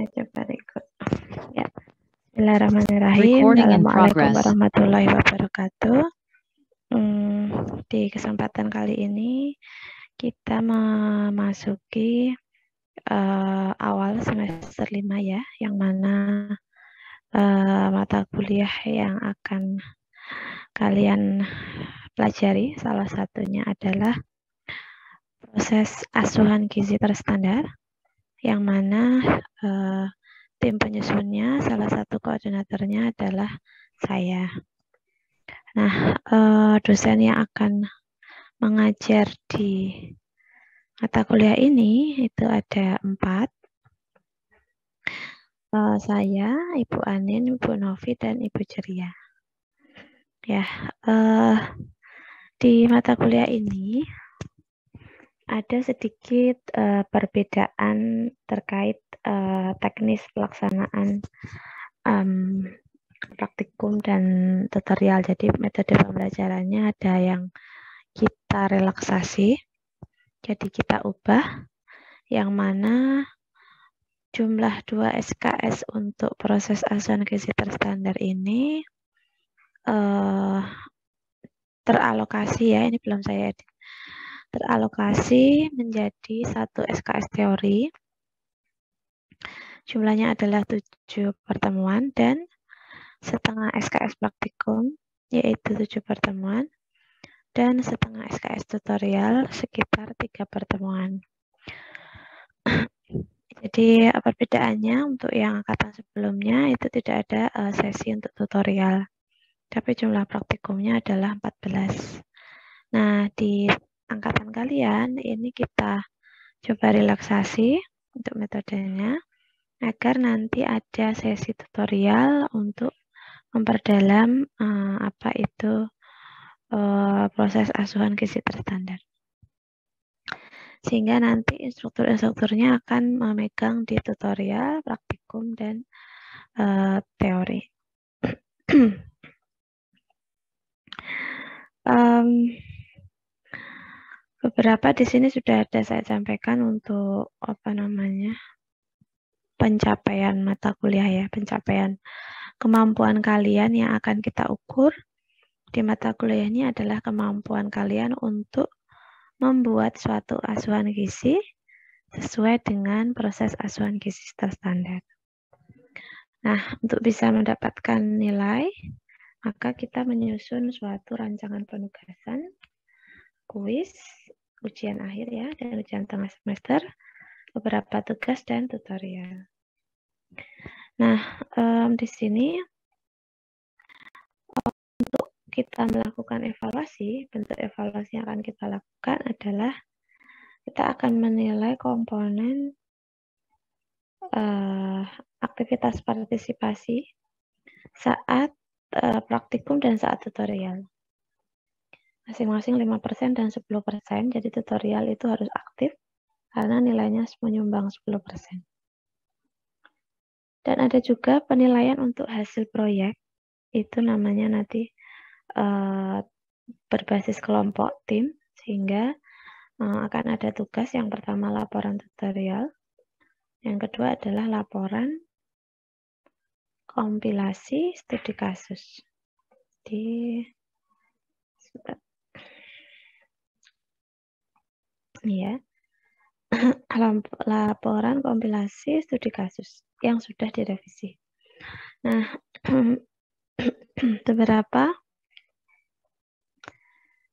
Saya coba record. Ya. Bismillahirrahmanirrahim. Recording in Assalamualaikum progress. warahmatullahi wabarakatuh. Di kesempatan kali ini kita memasuki awal semester 5 ya, yang mana mata kuliah yang akan kalian pelajari salah satunya adalah proses asuhan gizi terstandar, yang mana tim penyusunnya, salah satu koordinatornya adalah saya. Nah, dosen yang akan mengajar di mata kuliah ini itu ada 4. Saya, Ibu Anin, Ibu Novi, dan Ibu Ceria. Ya, di mata kuliah ini ada sedikit perbedaan terkait teknis pelaksanaan praktikum dan tutorial. Jadi metode pembelajarannya ada yang kita relaksasi, jadi kita ubah, yang mana jumlah 2 SKS untuk proses asuhan gizi terstandar ini teralokasi ya, ini belum saya edit, teralokasi menjadi 1 SKS teori, jumlahnya adalah 7 pertemuan, dan setengah SKS praktikum, yaitu 7 pertemuan, dan setengah SKS tutorial, sekitar 3 pertemuan. Jadi perbedaannya untuk yang angkatan sebelumnya itu tidak ada sesi untuk tutorial, tapi jumlah praktikumnya adalah 14. Nah, di angkatan kalian ini kita coba relaksasi untuk metodenya, agar nanti ada sesi tutorial untuk memperdalam apa itu proses asuhan gizi terstandar. Sehingga nanti instruktur-instrukturnya akan memegang di tutorial, praktikum, dan teori. Beberapa di sini sudah ada saya sampaikan untuk pencapaian mata kuliah ya, pencapaian kemampuan kalian yang akan kita ukur di mata kuliah ini adalah kemampuan kalian untuk membuat suatu asuhan gizi sesuai dengan proses asuhan gizi terstandar. Nah, untuk bisa mendapatkan nilai, maka kita menyusun suatu rancangan penugasan, kuis, ujian akhir ya, dan ujian tengah semester, beberapa tugas, dan tutorial. Nah, di sini untuk kita melakukan evaluasi, bentuk evaluasi yang akan kita lakukan adalah kita akan menilai komponen aktivitas partisipasi saat praktikum dan saat tutorial. Masing-masing 5% dan 10%, jadi tutorial itu harus aktif karena nilainya menyumbang 10%. Dan ada juga penilaian untuk hasil proyek, itu namanya nanti berbasis kelompok tim, sehingga akan ada tugas yang pertama laporan tutorial, yang kedua adalah laporan kompilasi studi kasus. Ya, laporan kompilasi studi kasus yang sudah direvisi. Nah, beberapa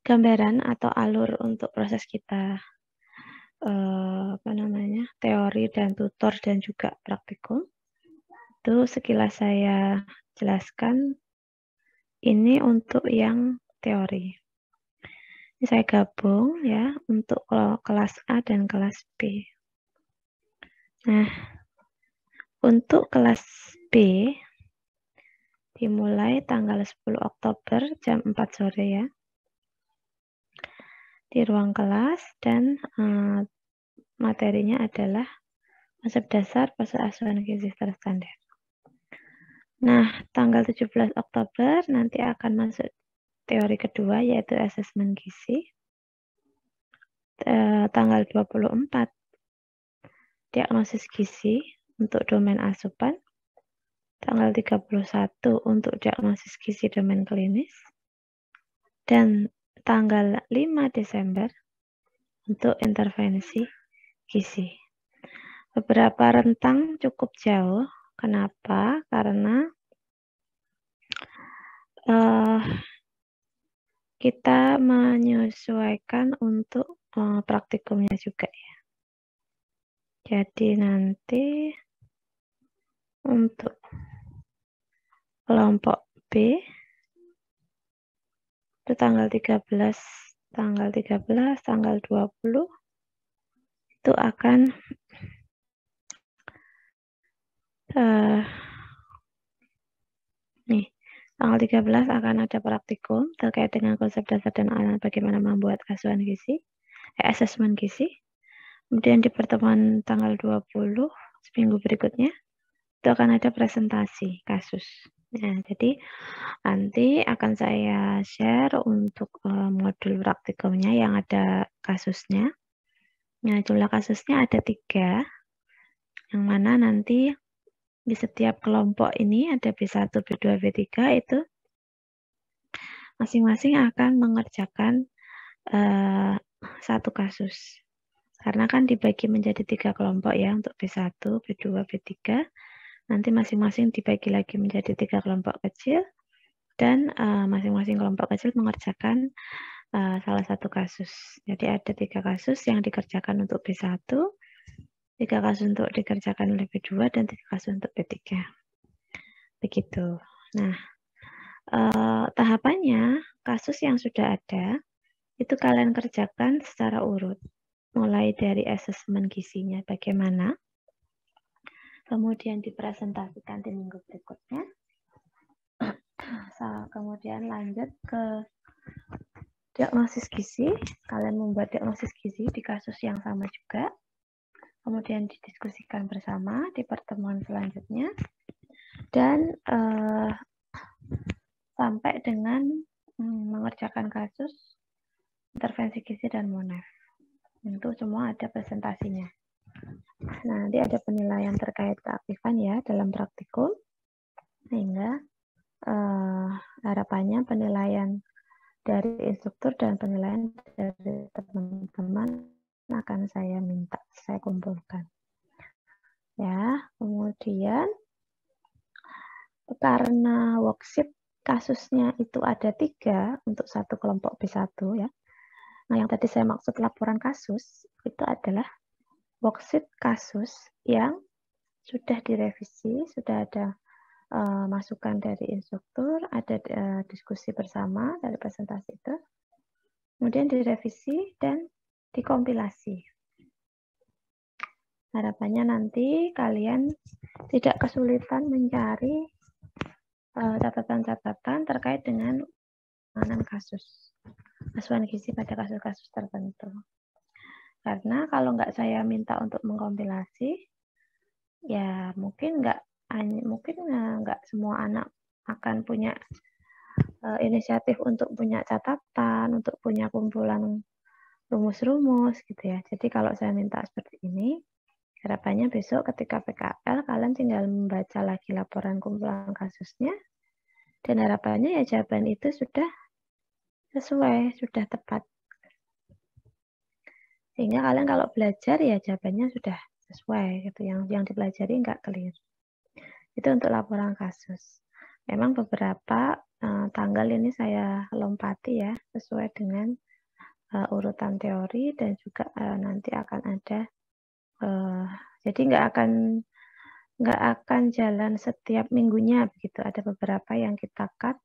gambaran atau alur untuk proses kita teori dan tutor dan juga praktikum. Itu sekilas saya jelaskan. Ini untuk yang teori. Ini saya gabung ya untuk kelas A dan kelas B. Nah, untuk kelas B dimulai tanggal 10 Oktober jam 4 sore ya. Di ruang kelas, dan materinya adalah konsep dasar proses asuhan gizi terstandar. Nah, tanggal 17 Oktober nanti akan masuk teori kedua, yaitu asesmen gizi. Tanggal 24 diagnosis gizi untuk domain asupan, tanggal 31 untuk diagnosis gizi domain klinis, dan tanggal 5 Desember untuk intervensi gizi. Beberapa rentang cukup jauh. Kenapa? Karena kita menyesuaikan untuk praktikumnya juga ya. Jadi nanti untuk kelompok B itu tanggal 13, tanggal 20 itu akan nih, tanggal 13 akan ada praktikum terkait dengan konsep dasar dan alat bagaimana membuat asesmen gizi. Kemudian di pertemuan tanggal 20 seminggu berikutnya itu akan ada presentasi kasus. Nah, jadi nanti akan saya share untuk modul praktikumnya yang ada kasusnya. Nah, jumlah kasusnya ada 3, yang mana nanti di setiap kelompok ini ada B1, B2, B3 itu masing-masing akan mengerjakan satu kasus. Karena kan dibagi menjadi 3 kelompok ya untuk B1, B2, B3. Nanti masing-masing dibagi lagi menjadi 3 kelompok kecil dan masing-masing kelompok kecil mengerjakan salah satu kasus. Jadi ada 3 kasus yang dikerjakan untuk B1, 3 kasus untuk dikerjakan oleh B2 dan 3 kasus untuk B3. Begitu. Nah, tahapannya kasus yang sudah ada itu kalian kerjakan secara urut. Mulai dari asesmen gizinya bagaimana, kemudian dipresentasikan di minggu berikutnya, kemudian lanjut ke diagnosis gizi, kalian membuat diagnosis gizi di kasus yang sama juga, kemudian didiskusikan bersama di pertemuan selanjutnya, dan sampai dengan mengerjakan kasus intervensi gizi dan monef. Itu semua ada presentasinya. Nah, nanti ada penilaian terkait keaktifan ya dalam praktikum, sehingga harapannya penilaian dari instruktur dan penilaian dari teman-teman akan saya minta, saya kumpulkan. Ya, kemudian karena worksheet kasusnya itu ada 3 untuk satu kelompok B1 ya. Nah, yang tadi saya maksud laporan kasus itu adalah worksheet kasus yang sudah direvisi, sudah ada masukan dari instruktur, ada diskusi bersama dari presentasi itu, kemudian direvisi dan dikompilasi. Harapannya nanti kalian tidak kesulitan mencari catatan-catatan terkait dengan penanganan kasus asuhan gizi pada kasus-kasus tertentu. Karena kalau nggak saya minta untuk mengkompilasi, ya mungkin nggak semua anak akan punya inisiatif untuk punya catatan, untuk punya kumpulan rumus-rumus gitu ya. Jadi kalau saya minta seperti ini, harapannya besok ketika PKL kalian tinggal membaca lagi laporan kumpulan kasusnya, dan harapannya ya jawaban itu sudah sesuai, sudah tepat. Sehingga kalian kalau belajar ya jawabannya sudah sesuai gitu, yang dipelajari nggak keliru. Itu untuk laporan kasus. Memang beberapa tanggal ini saya lompati ya sesuai dengan urutan teori, dan juga nanti akan ada jadi nggak akan jalan setiap minggunya begitu. Ada beberapa yang kita cut,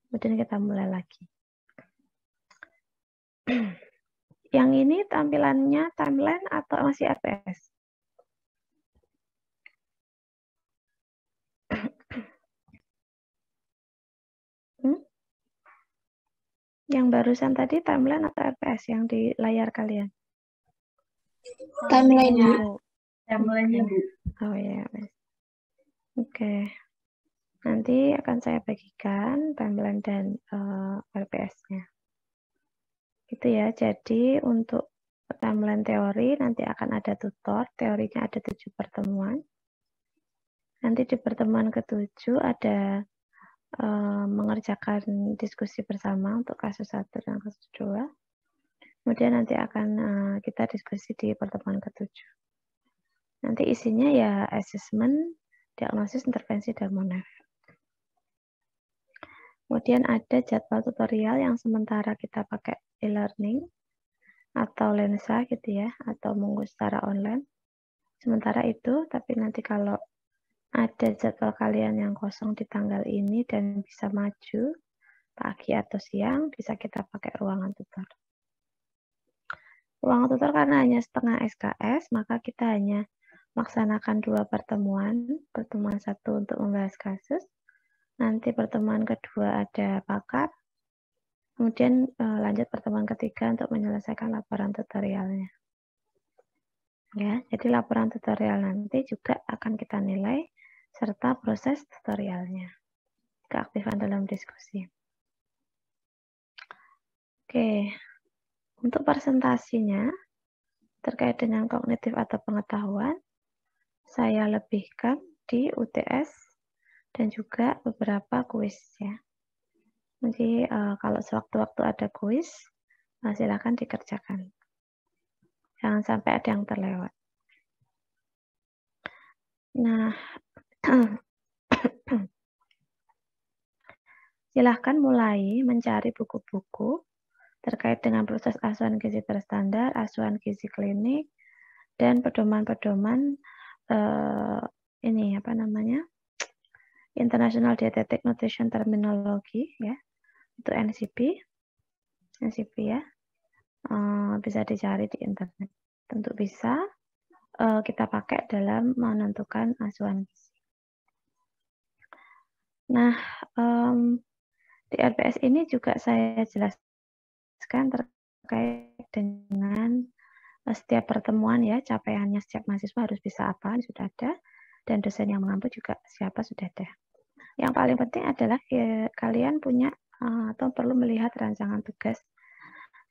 kemudian kita mulai lagi. Yang ini tampilannya timeline atau masih RPS? Yang barusan tadi timeline atau RPS yang di layar kalian? Timeline, Bu. Timeline-nya, Bu. Oh ya, Oke. Nanti akan saya bagikan timeline dan RPS-nya. Gitu ya. Jadi untuk timeline teori nanti akan ada tutor, teorinya ada 7 pertemuan. Nanti di pertemuan ke-7 ada mengerjakan diskusi bersama untuk kasus 1 dan kasus 2. Kemudian nanti akan kita diskusi di pertemuan ke-7. Nanti isinya ya asesmen, diagnosis, intervensi, dan monef. Kemudian ada jadwal tutorial yang sementara kita pakai e-learning atau lensa gitu ya, atau mungkin secara online. Sementara itu, tapi nanti kalau ada jadwal kalian yang kosong di tanggal ini dan bisa maju pagi atau siang, bisa kita pakai ruangan tutor. Ruangan tutor karena hanya setengah SKS, maka kita hanya melaksanakan 2 pertemuan. Pertemuan 1 untuk membahas kasus, nanti pertemuan kedua ada pakar, kemudian lanjut pertemuan ketiga untuk menyelesaikan laporan tutorialnya. Ya, jadi laporan tutorial nanti juga akan kita nilai serta proses tutorialnya. Keaktifan dalam diskusi. Oke, untuk presentasinya terkait dengan kognitif atau pengetahuan, saya lebihkan di UTS dan juga beberapa kuis ya. Jadi kalau sewaktu-waktu ada kuis, silakan dikerjakan. Jangan sampai ada yang terlewat. Nah, silahkan mulai mencari buku-buku terkait dengan proses asuhan gizi terstandar, asuhan gizi klinik, dan pedoman-pedoman ini apa namanya, International Dietetic Nutrition Terminology ya, itu NCP ya, bisa dicari di internet. Tentu bisa kita pakai dalam menentukan asuhan gizi. Nah, di RPS ini juga saya jelaskan terkait dengan setiap pertemuan ya, capaiannya setiap mahasiswa harus bisa apa, sudah ada, dan dosen yang mengampu juga siapa sudah ada. Yang paling penting adalah kalian punya atau perlu melihat rancangan tugas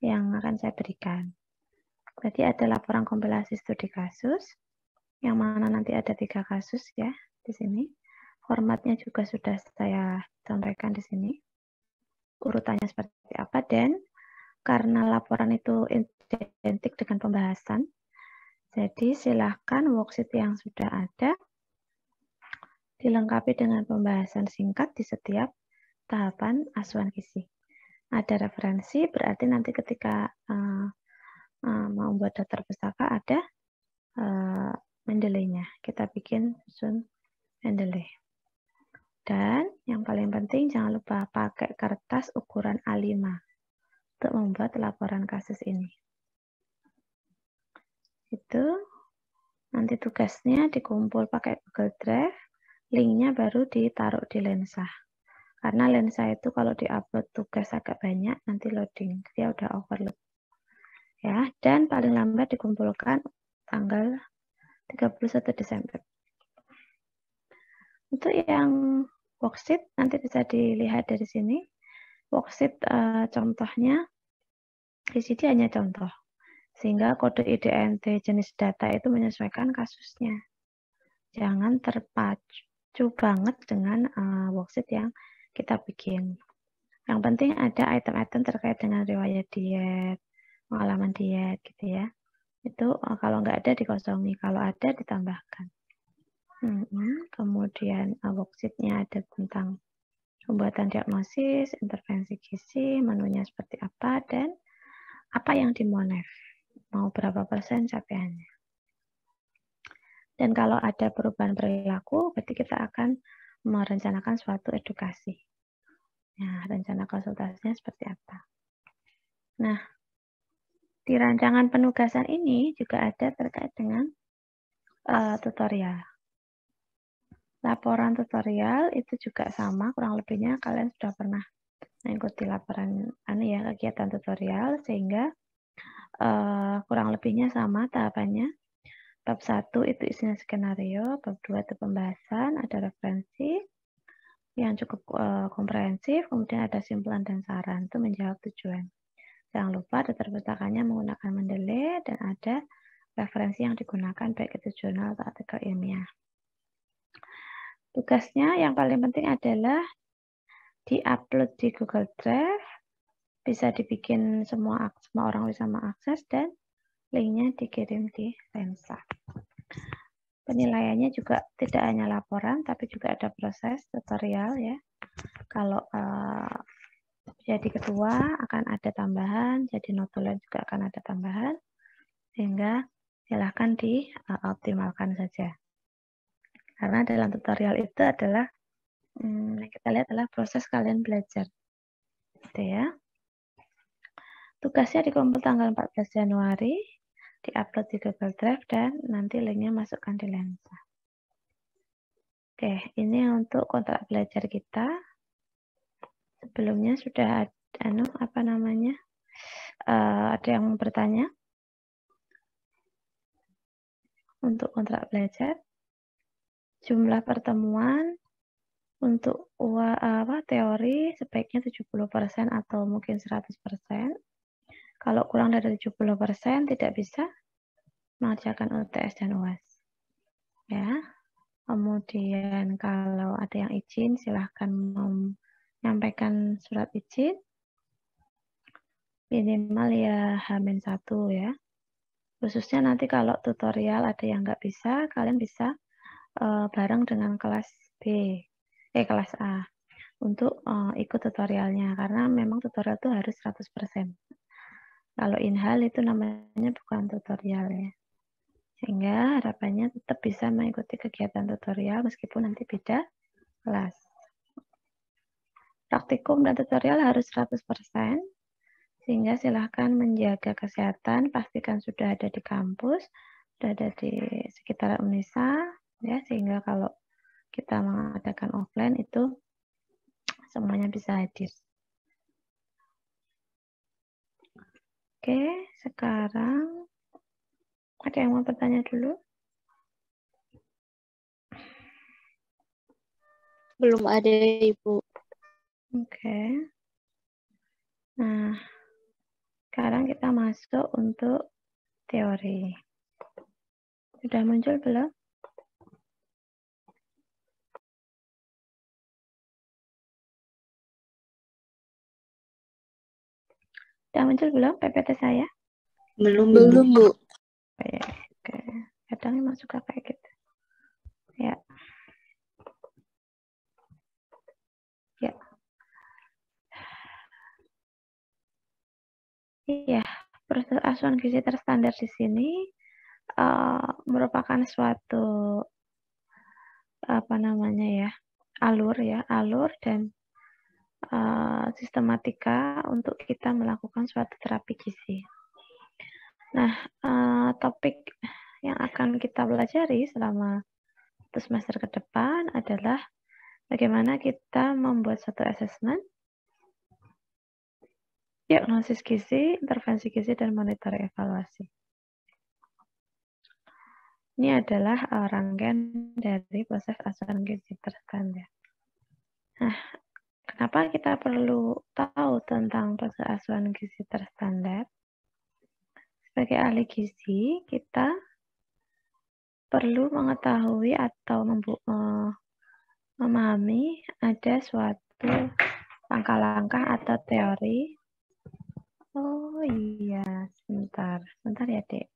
yang akan saya berikan. Jadi ada laporan kompilasi studi kasus, yang mana nanti ada 3 kasus ya di sini. Formatnya juga sudah saya sampaikan di sini. Urutannya seperti apa, dan karena laporan itu identik dengan pembahasan, jadi silahkan worksheet yang sudah ada dilengkapi dengan pembahasan singkat di setiap tahapan asuhan gizi. Ada referensi, berarti nanti ketika mau membuat daftar pustaka ada Mendeley-nya. Kita bikin susun Mendeley. Dan yang paling penting jangan lupa pakai kertas ukuran A5 untuk membuat laporan kasus ini. Itu nanti tugasnya dikumpul pakai Google Drive, linknya baru ditaruh di lensa. Karena lensa itu kalau diupload tugas agak banyak, nanti loading, dia udah overload. Ya, dan paling lambat dikumpulkan tanggal 31 Desember. Untuk yang worksheet nanti bisa dilihat dari sini. Worksheet contohnya di sini hanya contoh. Sehingga kode IDNT jenis data itu menyesuaikan kasusnya. Jangan terpacu banget dengan worksheet yang kita bikin. Yang penting ada item-item terkait dengan riwayat diet, pengalaman diet gitu ya. Itu kalau nggak ada dikosongi, kalau ada ditambahkan. Kemudian worksheet-nya ada tentang pembuatan diagnosis, intervensi gizi, menunya seperti apa, dan apa yang dimonef, mau berapa persen capaiannya. Dan kalau ada perubahan perilaku, berarti kita akan merencanakan suatu edukasi. Nah, rencana konsultasinya seperti apa. Nah, di rancangan penugasan ini juga ada terkait dengan tutorial. Laporan tutorial itu juga sama, kurang lebihnya kalian sudah pernah mengikuti laporan kegiatan tutorial, sehingga kurang lebihnya sama tahapannya. Bab 1 itu isinya skenario, bab 2 itu pembahasan, ada referensi yang cukup komprehensif, kemudian ada simpulan dan saran, itu menjawab tujuan. Jangan lupa daftar pustakanya menggunakan Mendeley dan ada referensi yang digunakan baik itu jurnal atau artikel ilmiah. Tugasnya yang paling penting adalah di-upload di Google Drive, bisa dibikin semua orang bisa mengakses, dan linknya dikirim di Lensa. Penilaiannya juga tidak hanya laporan, tapi juga ada proses tutorial ya. Kalau jadi ketua akan ada tambahan, jadi notulen juga akan ada tambahan, sehingga silahkan dioptimalkan saja. Karena dalam tutorial itu adalah kita lihat adalah proses kalian belajar, gitu ya. Tugasnya dikumpul tanggal 14 Januari, diupload di Google Drive, dan nanti linknya masukkan di Lensa. Oke, ini untuk kontrak belajar kita. Sebelumnya sudah ada, ada yang bertanya untuk kontrak belajar. Jumlah pertemuan untuk teori sebaiknya 70% atau mungkin 100%. Kalau kurang dari 70% tidak bisa mengerjakan UTS dan UAS. Ya. Kemudian kalau ada yang izin, silahkan menyampaikan surat izin. Minimal ya H-1 ya. Khususnya nanti kalau tutorial ada yang nggak bisa, kalian bisa bareng dengan kelas kelas A untuk ikut tutorialnya. Karena memang tutorial itu harus 100%. Kalau in-hal itu namanya bukan tutorial ya. Sehingga harapannya tetap bisa mengikuti kegiatan tutorial meskipun nanti beda kelas. Praktikum dan tutorial harus 100%, sehingga silahkan menjaga kesehatan, pastikan sudah ada di kampus, sudah ada di sekitar Unisa, ya, sehingga kalau kita mengadakan offline itu semuanya bisa hadir. Oke, sekarang ada yang mau bertanya dulu? Belum ada, Ibu. Oke. Nah, sekarang kita masuk untuk teori. Sudah muncul belum? Sudah muncul belum PPT saya? Belum, Belum, Bu. Oke. Kadang emang suka kayak gitu. Ya. Ya. Iya, proses asuhan gizi terstandar di sini merupakan suatu alur dan sistematika untuk kita melakukan suatu terapi gizi. Nah, topik yang akan kita pelajari selama semester ke depan adalah bagaimana kita membuat suatu asesmen, diagnosis gizi, intervensi gizi, dan monitor evaluasi. Ini adalah rangkaian dari proses asuhan gizi terstandar. Nah, kenapa kita perlu tahu tentang proses asuhan gizi terstandar? Sebagai ahli gizi, kita perlu mengetahui atau memahami ada suatu langkah-langkah atau teori. Oh iya, sebentar ya, Dek.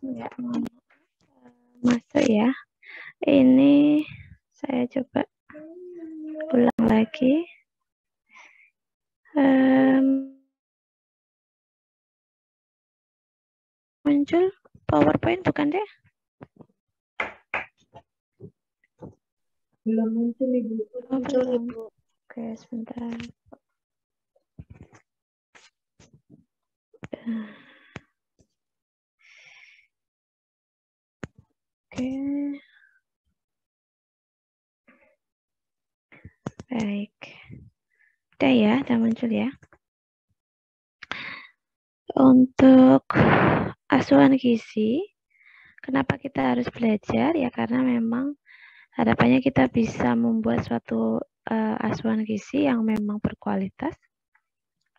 Ya, masuk ya. Ini saya coba ulang lagi. Muncul PowerPoint bukan deh? Belum muncul Ibu. Muncul belum. Ibu. Oke, sebentar. Oke. Baik. Udah ya, udah muncul ya. Untuk asuhan gizi, kenapa kita harus belajar? Ya karena memang harapannya kita bisa membuat suatu asuhan gizi yang memang berkualitas,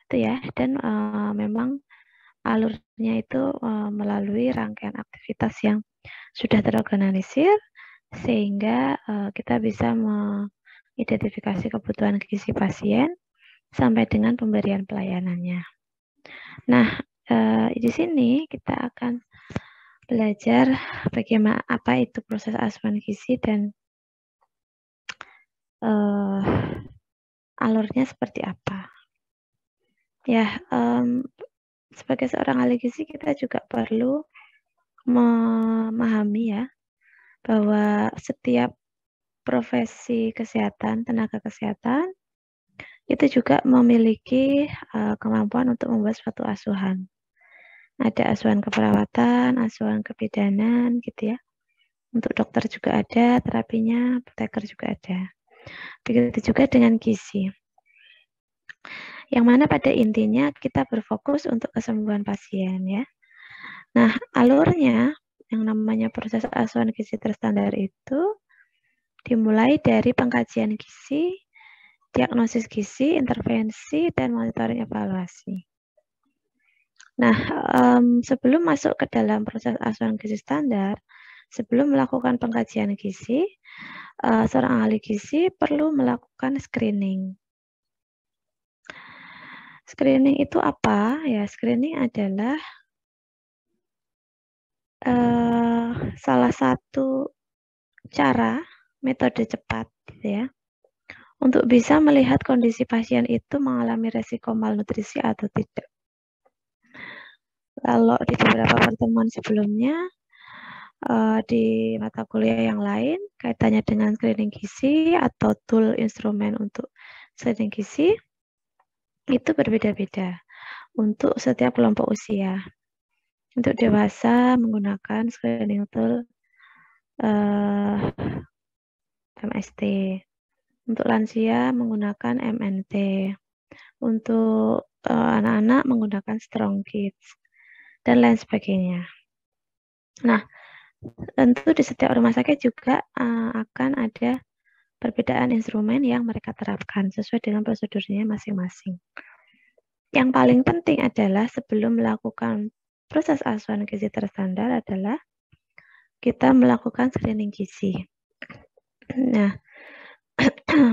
itu ya. Dan memang alurnya itu melalui rangkaian aktivitas yang sudah terorganisir, sehingga kita bisa mengidentifikasi kebutuhan gizi pasien sampai dengan pemberian pelayanannya. Nah, di sini kita akan belajar bagaimana apa itu proses asuhan gizi dan alurnya seperti apa. Ya, sebagai seorang ahli gizi kita juga perlu memahami ya bahwa setiap profesi kesehatan, tenaga kesehatan itu juga memiliki kemampuan untuk membuat suatu asuhan. Ada asuhan keperawatan, asuhan kebidanan gitu ya. Untuk dokter juga ada terapinya, apoteker juga ada. Begitu juga dengan gizi. Yang mana pada intinya kita berfokus untuk kesembuhan pasien ya. Nah, alurnya yang namanya proses asuhan gizi terstandar itu dimulai dari pengkajian gizi, diagnosis gizi, intervensi, dan monitoring evaluasi. Nah, sebelum masuk ke dalam proses asuhan gizi standar, sebelum melakukan pengkajian gizi, seorang ahli gizi perlu melakukan screening. Screening itu apa? Ya, screening adalah salah satu cara, metode cepat, gitu ya, untuk bisa melihat kondisi pasien itu mengalami resiko malnutrisi atau tidak. Kalau di beberapa pertemuan sebelumnya, di mata kuliah yang lain, kaitannya dengan screening gizi atau tool instrumen untuk screening gizi, itu berbeda-beda untuk setiap kelompok usia. Untuk dewasa menggunakan screening tool MST. Untuk lansia menggunakan MNT. Untuk anak-anak menggunakan Strong Kids. Dan lain sebagainya. Nah, tentu di setiap rumah sakit juga akan ada perbedaan instrumen yang mereka terapkan sesuai dengan prosedurnya masing-masing. Yang paling penting adalah sebelum melakukan proses asuhan gizi terstandar adalah kita melakukan screening gizi. Nah,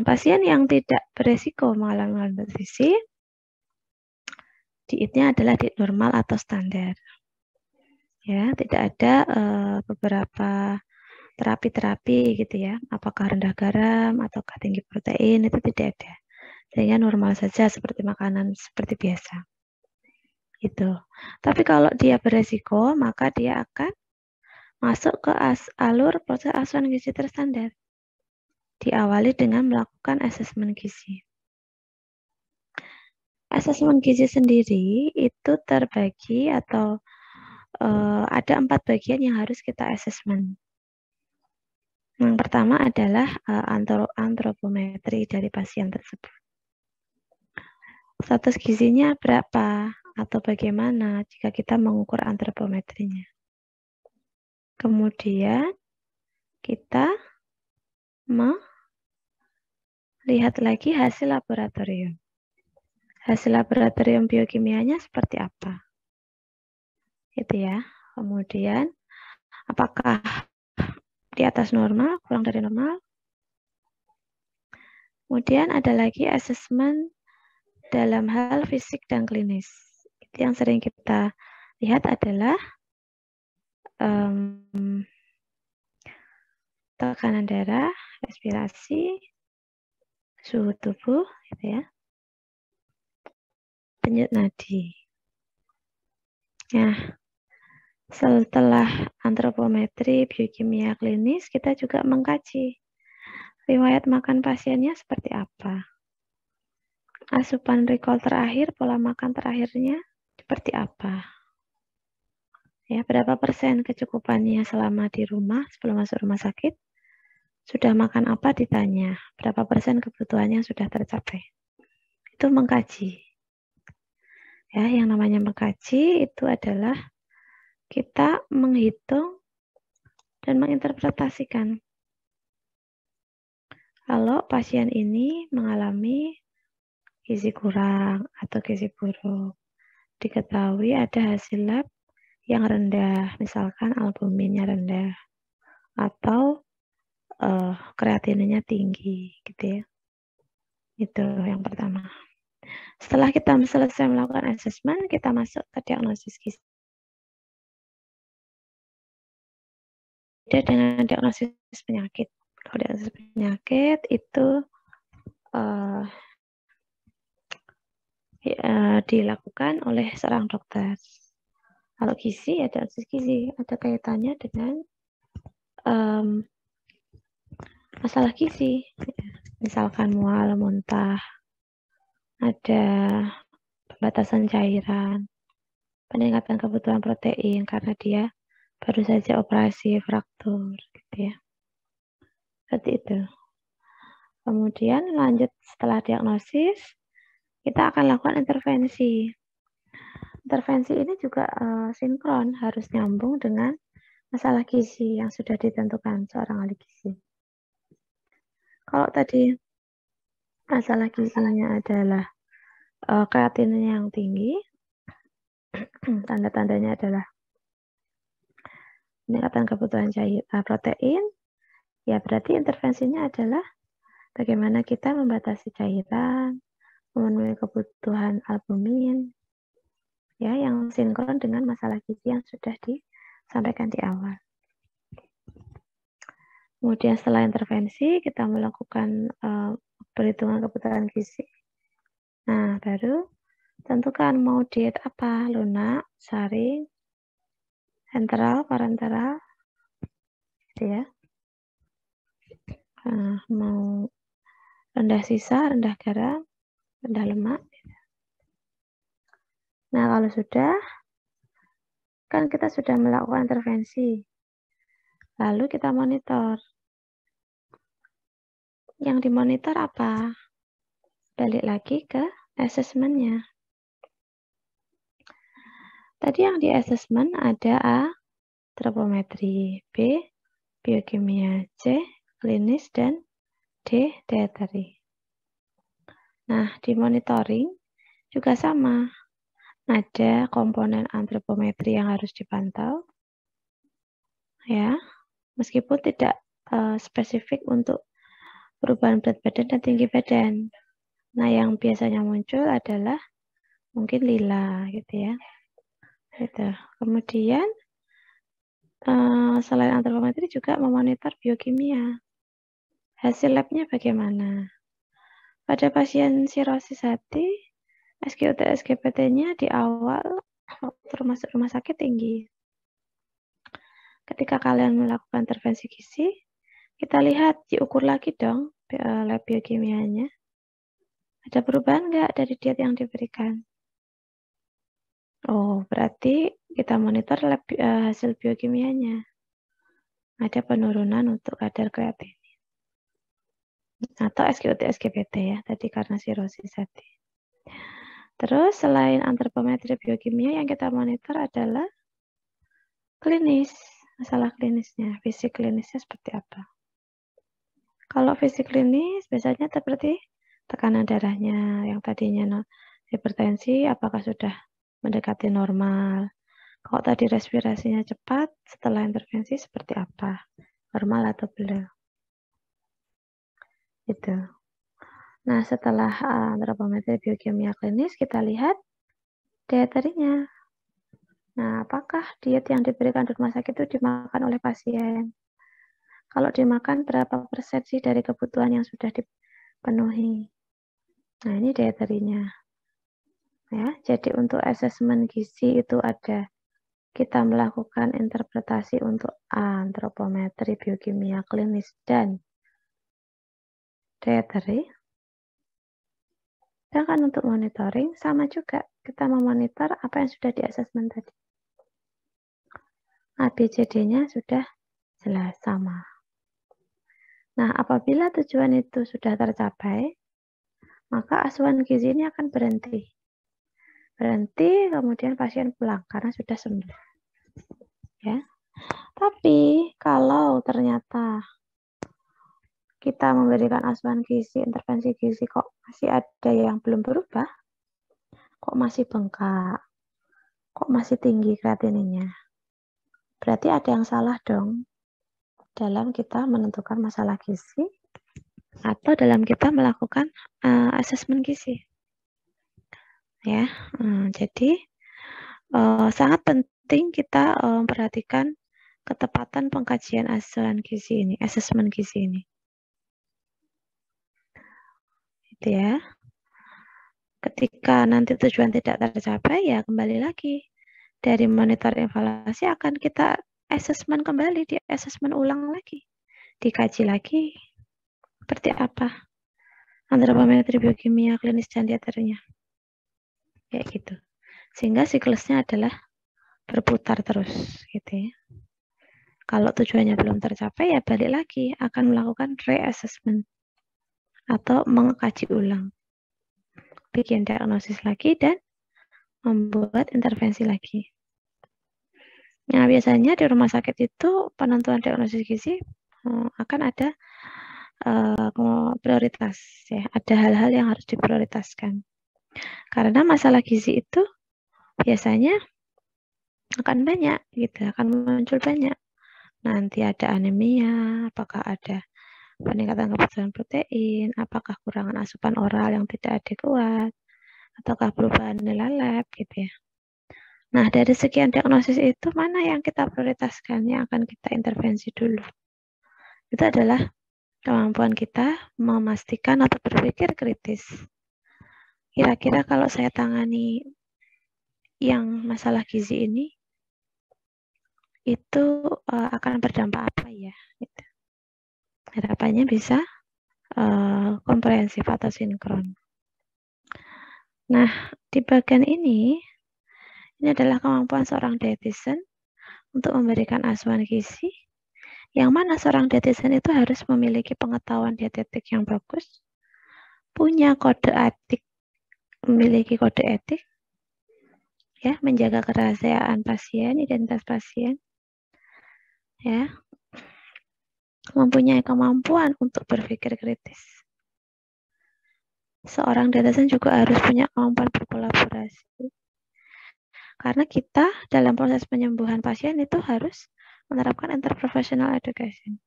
pasien yang tidak beresiko mengalami malnutrisi, dietnya adalah diet normal atau standar. Ya, tidak ada beberapa terapi-terapi gitu ya, apakah rendah garam ataukah tinggi protein, itu tidak ada. Sehingga normal saja seperti makanan seperti biasa. Gitu. Tapi kalau dia beresiko, maka dia akan masuk ke alur proses asuhan gizi terstandar. Diawali dengan melakukan asesmen gizi. Asesmen gizi sendiri itu terbagi atau ada 4 bagian yang harus kita asesmen. Yang pertama adalah antropometri dari pasien tersebut. Status gizinya berapa atau bagaimana jika kita mengukur antropometrinya. Kemudian kita melihat lagi hasil laboratorium. Hasil laboratorium biokimianya seperti apa? Gitu ya. Kemudian apakah di atas normal, kurang dari normal? Kemudian ada lagi asesmen dalam hal fisik dan klinis. Itu yang sering kita lihat adalah tekanan darah, respirasi, suhu tubuh, gitu ya, denyut nadi. Nah, setelah antropometri biokimia klinis, kita juga mengkaji riwayat makan pasiennya seperti apa. Asupan recall terakhir, pola makan terakhirnya seperti apa. Ya, berapa persen kecukupannya selama di rumah sebelum masuk rumah sakit? Sudah makan apa ditanya, berapa persen kebutuhannya sudah tercapai. Itu mengkaji. Ya, yang namanya mengkaji itu adalah kita menghitung dan menginterpretasikan. Kalau pasien ini mengalami gizi kurang atau gizi buruk, diketahui ada hasil lab yang rendah, misalkan albuminnya rendah, atau kreatininnya tinggi, gitu ya. Itu yang pertama. Setelah kita selesai melakukan asesmen, kita masuk ke diagnosis gizi. Beda dengan diagnosis penyakit. Kalau diagnosis penyakit itu dilakukan oleh seorang dokter. Kalau gizi, ya diagnosis gizi ada kaitannya dengan masalah gizi. Misalkan mual, muntah, ada pembatasan cairan, peningkatan kebutuhan protein karena dia baru saja operasi fraktur, gitu ya. Seperti itu. Kemudian lanjut setelah diagnosis, kita akan lakukan intervensi. Intervensi ini juga sinkron, harus nyambung dengan masalah gizi yang sudah ditentukan seorang ahli gizi. Kalau tadi masalah gizinya adalah kreatinin yang tinggi, tanda-tandanya adalah peningkatan kebutuhan protein, ya berarti intervensinya adalah bagaimana kita membatasi cairan, memenuhi kebutuhan albumin, ya yang sinkron dengan masalah gizi yang sudah disampaikan di awal. Kemudian setelah intervensi kita melakukan perhitungan kebutuhan gizi. Nah, baru tentukan mau diet apa, lunak, saring, enteral, parenteral, gitu ya. Nah, mau rendah sisa, rendah garam, rendah lemak. Nah, kalau sudah, kan kita sudah melakukan intervensi. Lalu kita monitor. Yang dimonitor apa? Balik lagi ke asesmennya. Tadi yang di asesmen ada A, antropometri, B, biokimia, C, klinis, dan D, dietary. Nah, di monitoring juga sama. Ada komponen antropometri yang harus dipantau. Ya, meskipun tidak spesifik untuk perubahan berat badan dan tinggi badan. Nah, yang biasanya muncul adalah mungkin lila, gitu ya. Gitu. Kemudian, selain antropometri juga memonitor biokimia. Hasil labnya bagaimana? Pada pasien sirosis hati, SGOT SGPT-nya di awal waktu masuk rumah sakit tinggi. Ketika kalian melakukan intervensi gizi, kita lihat, diukur lagi dong lab biokimianya. Ada perubahan nggak dari diet yang diberikan? Oh, berarti kita monitor lab, hasil biokimianya. Ada penurunan untuk kadar kreatinin. Atau SGOT SGPT ya, tadi karena sirosis hati. Terus selain antropometri biokimia yang kita monitor adalah klinis, masalah klinisnya, fisik klinisnya seperti apa. Kalau fisik klinis biasanya seperti tekanan darahnya yang tadinya hipertensi apakah sudah mendekati normal. Kalau tadi respirasinya cepat setelah intervensi seperti apa, normal atau belum. Itu. Nah, setelah antropometri biokimia klinis, kita lihat dietary-nya. Nah, apakah diet yang diberikan di rumah sakit itu dimakan oleh pasien? Kalau dimakan, berapa persen sih dari kebutuhan yang sudah dipenuhi? Nah, ini dieterinya. Ya, jadi untuk asesmen gizi itu ada. Kita melakukan interpretasi untuk antropometri, biokimia klinis, dan dietary. Sedangkan untuk monitoring, sama juga. Kita memonitor apa yang sudah di-assessment tadi. ABCD-nya sudah jelas sama. Nah, apabila tujuan itu sudah tercapai, maka asuhan gizi ini akan berhenti. Berhenti, kemudian pasien pulang karena sudah sembuh. Ya. Tapi kalau ternyata kita memberikan asuhan gizi, intervensi gizi kok masih ada yang belum berubah, kok masih bengkak, kok masih tinggi kreatininnya, berarti ada yang salah dong dalam kita menentukan masalah gizi atau dalam kita melakukan asesmen gizi. Ya, jadi sangat penting kita memperhatikan ketepatan pengkajian asuhan gizi ini, asesmen gizi ini. Gitu ya. Ketika nanti tujuan tidak tercapai, ya kembali lagi. Dari monitor evaluasi akan kita asesmen kembali, di asesmen ulang lagi. Dikaji lagi. Seperti apa? Antropometri, biokimia, klinis, dan dieternya. Kayak gitu. Sehingga siklusnya adalah berputar terus. Gitu ya. Kalau tujuannya belum tercapai, ya balik lagi. Akan melakukan reassessment. Atau mengkaji ulang. Bikin diagnosis lagi dan membuat intervensi lagi. Nah, biasanya di rumah sakit itu penentuan diagnosis gizi akan ada prioritas ya. Ada hal-hal yang harus diprioritaskan. Karena masalah gizi itu biasanya akan banyak gitu, akan muncul banyak. Nanti ada anemia, apakah ada peningkatan kebutuhan protein, apakah kurangan asupan oral yang tidak adekuat, ataukah perubahan nilai lab gitu ya. Nah, dari sekian diagnosis itu mana yang kita prioritaskan, yang akan kita intervensi dulu? Itu adalah kemampuan kita memastikan atau berpikir kritis. Kira-kira kalau saya tangani yang masalah gizi ini, itu akan berdampak apa ya? Gitu. Harapannya bisa komprehensif atau sinkron. Nah, di bagian ini adalah kemampuan seorang dietitian untuk memberikan asuhan gizi, yang mana seorang dietitian itu harus memiliki pengetahuan dietetik yang bagus, punya kode etik, memiliki kode etik, ya, menjaga kerahasiaan pasien, identitas pasien, ya, mempunyai kemampuan untuk berpikir kritis. Seorang dietitian juga harus punya kemampuan berkolaborasi. Karena kita dalam proses penyembuhan pasien itu harus menerapkan interprofessional education.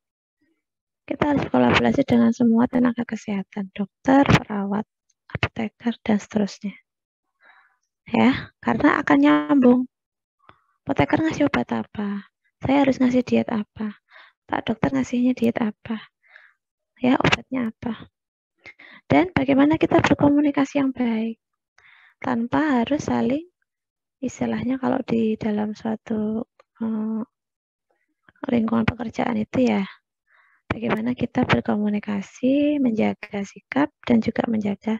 Kita harus berkolaborasi dengan semua tenaga kesehatan, dokter, perawat, apoteker, dan seterusnya. Ya, karena akan nyambung. Apoteker ngasih obat apa? Saya harus ngasih diet apa? Pak dokter ngasihnya diet apa? Ya, obatnya apa? Dan bagaimana kita berkomunikasi yang baik tanpa harus saling, istilahnya kalau di dalam suatu lingkungan pekerjaan itu ya, bagaimana kita berkomunikasi, menjaga sikap dan juga menjaga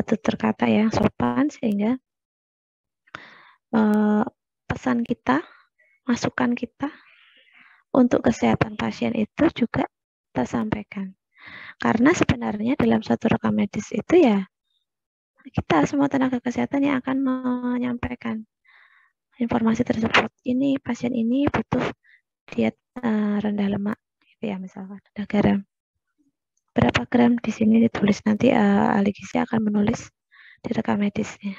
tutur kata yang sopan sehingga pesan kita, masukan kita untuk kesehatan pasien itu juga tersampaikan. Karena sebenarnya dalam satu rekam medis itu ya kita semua tenaga kesehatan yang akan menyampaikan informasi tersebut. Ini pasien ini butuh diet rendah lemak, gitu ya misalkan rendah garam. Berapa gram di sini ditulis, nanti ahli gizi akan menulis di rekam medisnya.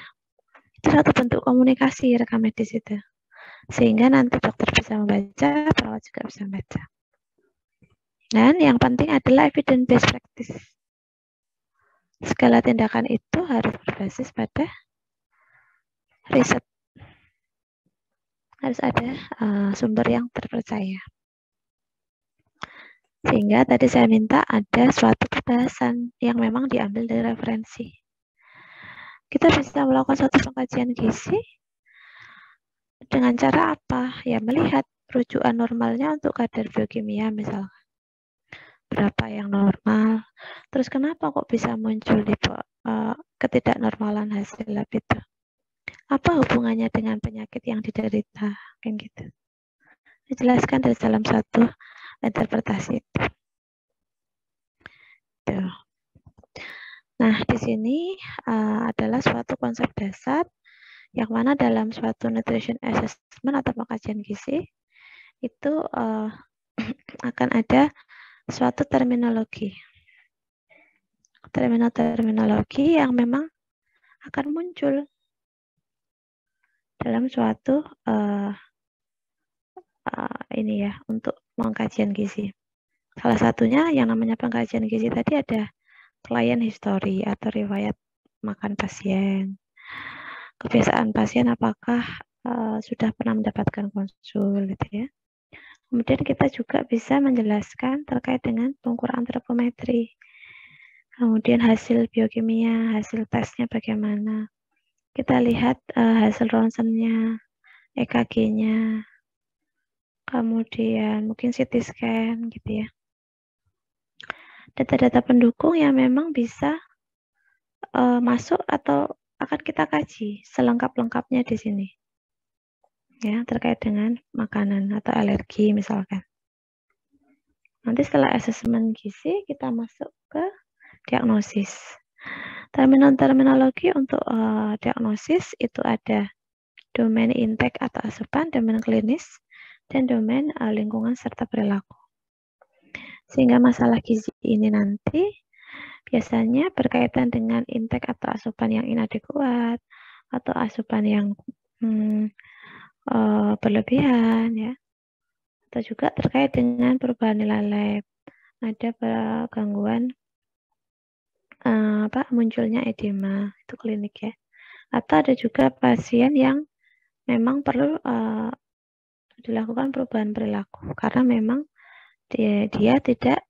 Itu satu bentuk komunikasi rekam medis itu, sehingga nanti dokter bisa membaca, perawat juga bisa membaca. Dan yang penting adalah evidence based practice. Segala tindakan itu harus berbasis pada riset. Harus ada sumber yang terpercaya. Sehingga tadi saya minta ada suatu pembahasan yang memang diambil dari referensi. Kita bisa melakukan suatu pengkajian gizi dengan cara apa? Ya melihat rujukan normalnya untuk kadar biokimia misalkan. Berapa yang normal, terus kenapa kok bisa muncul di ketidaknormalan hasil lab itu? Apa hubungannya dengan penyakit yang diderita? Kayak gitu. Dijelaskan dari dalam satu interpretasi itu. Tuh. Nah, di sini adalah suatu konsep dasar yang mana dalam suatu nutrition assessment atau pengkajian gizi itu akan ada suatu terminologi yang memang akan muncul dalam suatu ini ya untuk pengkajian gizi. Salah satunya yang namanya pengkajian gizi tadi ada client history atau riwayat makan pasien, kebiasaan pasien apakah sudah pernah mendapatkan konsul gitu ya. Kemudian kita juga bisa menjelaskan terkait dengan pengukuran antropometri. Kemudian hasil biokimia, hasil tesnya bagaimana. Kita lihat hasil ronsennya, EKG-nya, kemudian mungkin CT scan gitu ya. Data-data pendukung yang memang bisa masuk atau akan kita kaji selengkap-lengkapnya di sini. Ya, terkait dengan makanan atau alergi misalkan. Nanti setelah asesmen gizi kita masuk ke diagnosis. Terminologi untuk diagnosis itu ada domain intake atau asupan, domain klinis, dan domain lingkungan serta perilaku. Sehingga masalah gizi ini nanti biasanya berkaitan dengan intake atau asupan yang inadekuat atau asupan yang berlebihan ya, atau juga terkait dengan perubahan nilai lab, ada gangguan munculnya edema itu klinik ya, atau ada juga pasien yang memang perlu dilakukan perubahan perilaku karena memang dia tidak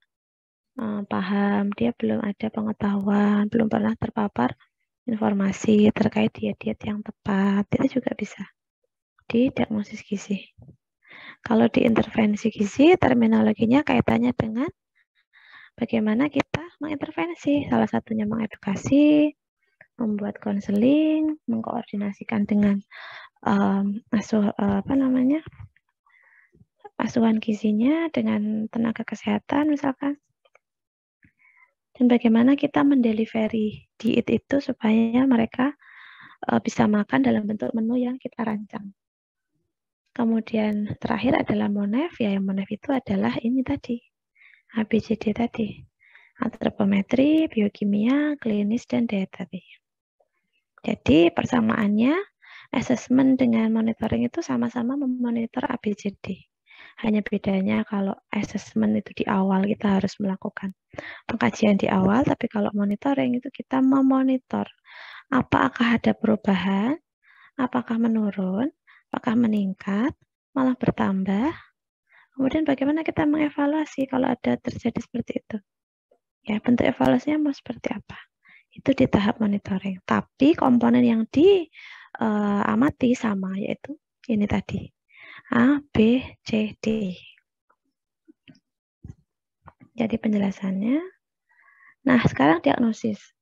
paham, dia belum ada pengetahuan, belum pernah terpapar informasi terkait diet-diet yang tepat, itu juga bisa di diagnosis gizi. Kalau di intervensi gizi, terminologinya kaitannya dengan bagaimana kita mengintervensi, salah satunya mengedukasi, membuat konseling, mengkoordinasikan dengan asuhan gizinya dengan tenaga kesehatan misalkan. Dan bagaimana kita mendelivery diet itu supaya mereka bisa makan dalam bentuk menu yang kita rancang. Kemudian terakhir adalah MONEF, ya yang MONEF itu adalah ini tadi, ABCD tadi, antropometri, biokimia, klinis, dan dietary. Jadi persamaannya, assessment dengan monitoring itu sama-sama memonitor ABCD. Hanya bedanya kalau assessment itu di awal kita harus melakukan pengkajian di awal, tapi kalau monitoring itu kita memonitor apakah ada perubahan, apakah menurun, apakah meningkat, malah bertambah. Kemudian bagaimana kita mengevaluasi kalau ada terjadi seperti itu. Ya, bentuk evaluasinya mau seperti apa. Itu di tahap monitoring. Tapi komponen yang diamati sama, yaitu ini tadi. A, B, C, D. Jadi penjelasannya. Nah, sekarang diagnosis.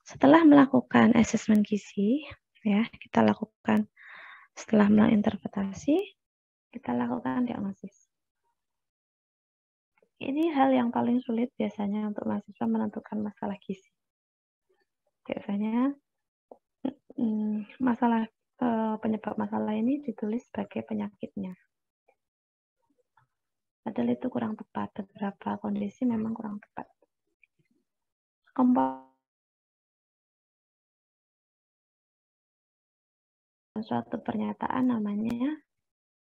Setelah melakukan asesmen gizi, ya, kita lakukan setelah melakukan interpretasi, kita lakukan diagnosis. Ini hal yang paling sulit biasanya untuk mahasiswa menentukan masalah gizi. Biasanya masalah penyebab masalah ini ditulis sebagai penyakitnya. Padahal itu kurang tepat. Beberapa kondisi memang kurang tepat. Suatu pernyataan namanya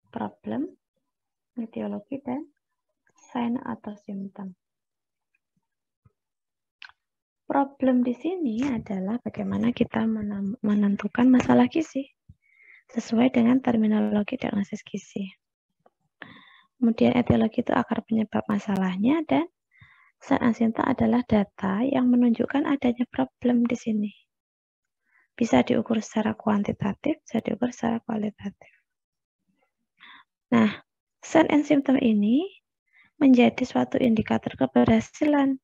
problem, etiologi, dan sign atau simptom. Problem di sini adalah bagaimana kita menentukan masalah gizi. sesuai dengan terminologi diagnosis gizi. Kemudian etiologi itu akar penyebab masalahnya, dan zat ansinta adalah data yang menunjukkan adanya problem di sini. Bisa diukur secara kuantitatif, bisa diukur secara kualitatif. Nah, sign and symptom ini menjadi suatu indikator keberhasilan